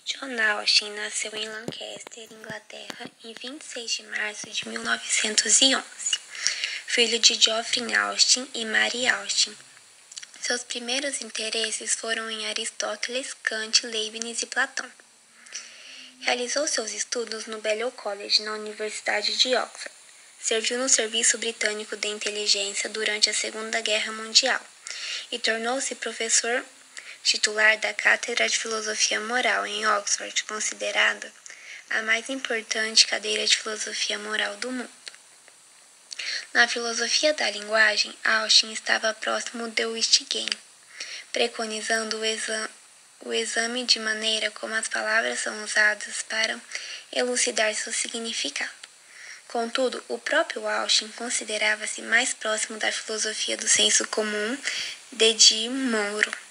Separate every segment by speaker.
Speaker 1: John Austin nasceu em Lancaster, Inglaterra, em 26 de março de 1911, filho de Geoffrey Austin e Mary Austin. Seus primeiros interesses foram em Aristóteles, Kant, Leibniz e Platão. Realizou seus estudos no Balliol College, na Universidade de Oxford. Serviu no Serviço Britânico de Inteligência durante a Segunda Guerra Mundial e tornou-se professor titular da Cátedra de Filosofia Moral em Oxford, considerada a mais importante cadeira de filosofia moral do mundo. Na filosofia da linguagem, Austin estava próximo de Wittgenstein, preconizando o exame de maneira como as palavras são usadas para elucidar seu significado. Contudo, o próprio Austin considerava-se mais próximo da filosofia do senso comum de Monroe.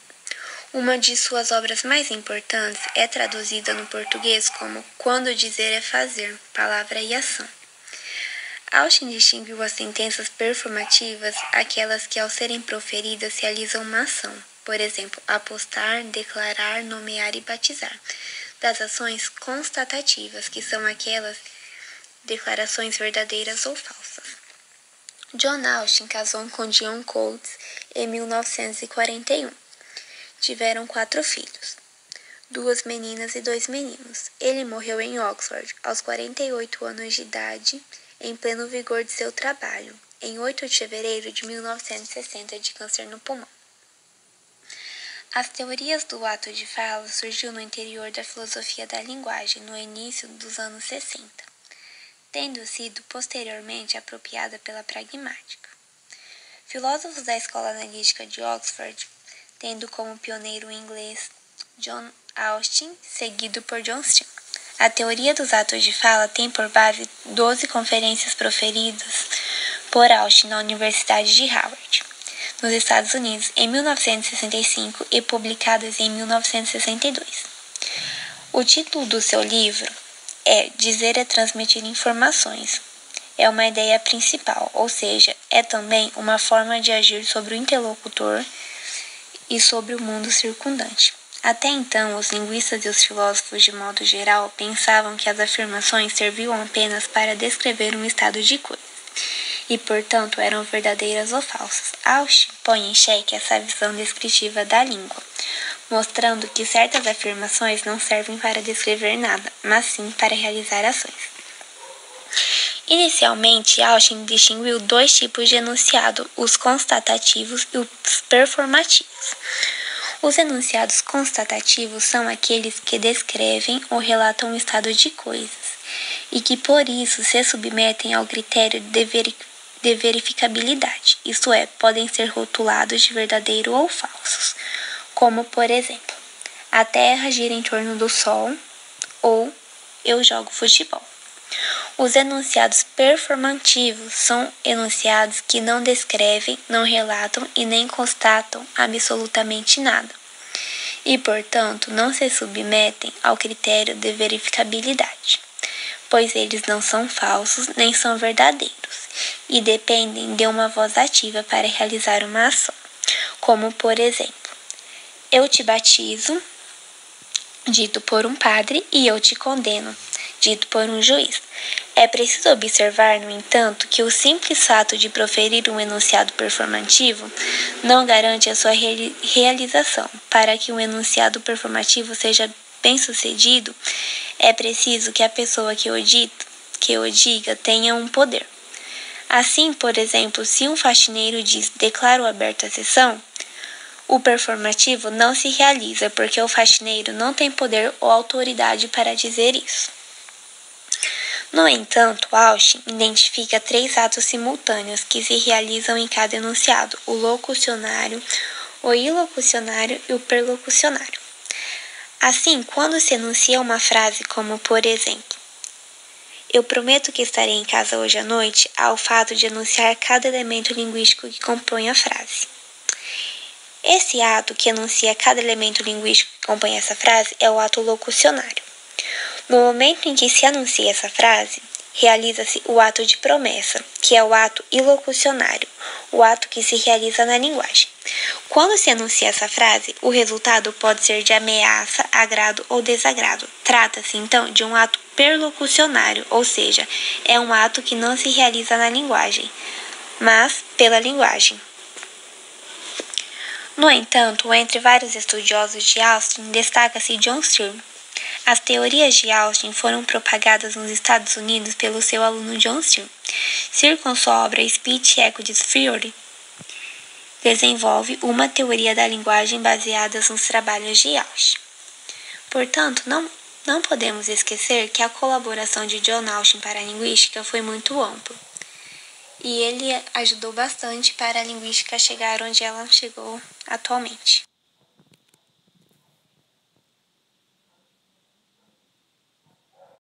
Speaker 1: Uma de suas obras mais importantes é traduzida no português como Quando dizer é fazer, palavra e ação. Austin distinguiu as sentenças performativas, aquelas que ao serem proferidas realizam uma ação, por exemplo, apostar, declarar, nomear e batizar, das ações constatativas, que são aquelas declarações verdadeiras ou falsas. John Austin casou com John Coates em 1941. Tiveram 4 filhos, 2 meninas e 2 meninos. Ele morreu em Oxford, aos 48 anos de idade, em pleno vigor de seu trabalho, em 8 de fevereiro de 1960, de câncer no pulmão. As teorias do ato de fala surgiu no interior da filosofia da linguagem no início dos anos 60, tendo sido posteriormente apropriada pela pragmática. Filósofos da Escola Analítica de Oxford, tendo como pioneiro o inglês John Austin, seguido por John Steele. A teoria dos atos de fala tem por base 12 conferências proferidas por Austin na Universidade de Harvard, nos Estados Unidos, em 1965 e publicadas em 1962. O título do seu livro é Dizer é transmitir informações. É uma ideia principal, ou seja, é também uma forma de agir sobre o interlocutor e sobre o mundo circundante. Até então, os linguistas e os filósofos, de modo geral, pensavam que as afirmações serviam apenas para descrever um estado de coisas, e, portanto, eram verdadeiras ou falsas. Austin põe em xeque essa visão descritiva da língua, mostrando que certas afirmações não servem para descrever nada, mas sim para realizar ações. Inicialmente, Austin distinguiu 2 tipos de enunciado, os constatativos e os performativos. Os enunciados constatativos são aqueles que descrevem ou relatam um estado de coisas e que, por isso, se submetem ao critério de verificabilidade, isto é, podem ser rotulados de verdadeiro ou falsos, como, por exemplo, a Terra gira em torno do Sol ou eu jogo futebol. Os enunciados performativos são enunciados que não descrevem, não relatam e nem constatam absolutamente nada, e, portanto, não se submetem ao critério de verificabilidade, pois eles não são falsos nem são verdadeiros, e dependem de uma voz ativa para realizar uma ação, como, por exemplo, eu te batizo, dito por um padre, e eu te condeno, dito por um juiz. É preciso observar, no entanto, que o simples fato de proferir um enunciado performativo não garante a sua realização. Para que um enunciado performativo seja bem-sucedido, é preciso que a pessoa que o diga tenha um poder. Assim, por exemplo, se um faxineiro diz declaro aberta a sessão, o performativo não se realiza porque o faxineiro não tem poder ou autoridade para dizer isso. No entanto, Austin identifica 3 atos simultâneos que se realizam em cada enunciado: o locucionário, o ilocucionário e o perlocucionário. Assim, quando se enuncia uma frase como, por exemplo, eu prometo que estarei em casa hoje à noite, há o fato de enunciar cada elemento linguístico que compõe a frase. Esse ato que enuncia cada elemento linguístico que compõe essa frase é o ato locucionário. No momento em que se anuncia essa frase, realiza-se o ato de promessa, que é o ato ilocucionário, o ato que se realiza na linguagem. Quando se enuncia essa frase, o resultado pode ser de ameaça, agrado ou desagrado. Trata-se, então, de um ato perlocucionário, ou seja, é um ato que não se realiza na linguagem, mas pela linguagem. No entanto, entre vários estudiosos de Austin, destaca-se John Searle. As teorias de Austin foram propagadas nos Estados Unidos pelo seu aluno John Searle. Searle, com sua obra Speech Equities Theory, desenvolve uma teoria da linguagem baseada nos trabalhos de Austin. Portanto, não podemos esquecer que a colaboração de John Austin para a linguística foi muito ampla. E ele ajudou bastante para a linguística chegar onde ela chegou atualmente.